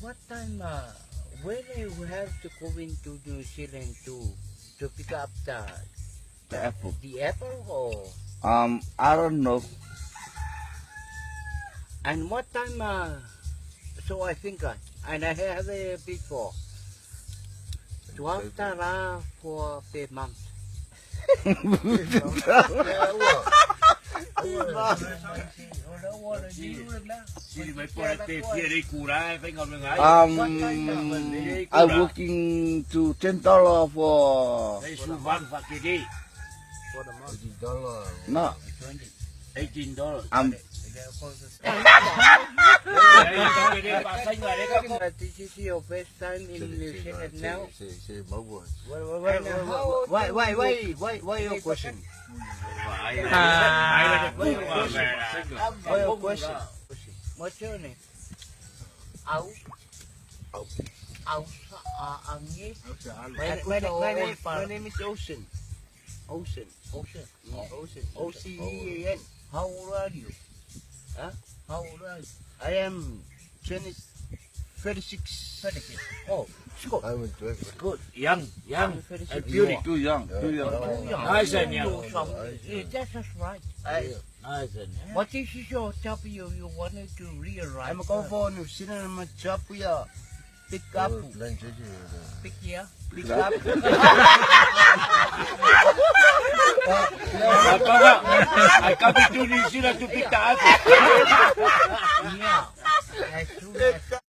what time, when you have to go into New Zealand to pick up The apple. the apple or, I don't know. and what time, so I think, and I have it before, 12 tara for the month. I working to $10 for no. $18. This is your first time in New Zealand now? Why your question? Why your question? What's your name? Áo. My name is Ocean. Ocean. O-C-E-A-N. How old are you? Huh? How old are you? I am 36. Oh, it's good. I went to Good. Young. And beauty. Too young. Nice and young. That's just right. Nice and young. What is your job you wanted to realize? I'm going for New Zealand. I'm a job here. Pick up. Pick here. Pick up. I come to New Zealand to pick the apple. Yeah. That's true.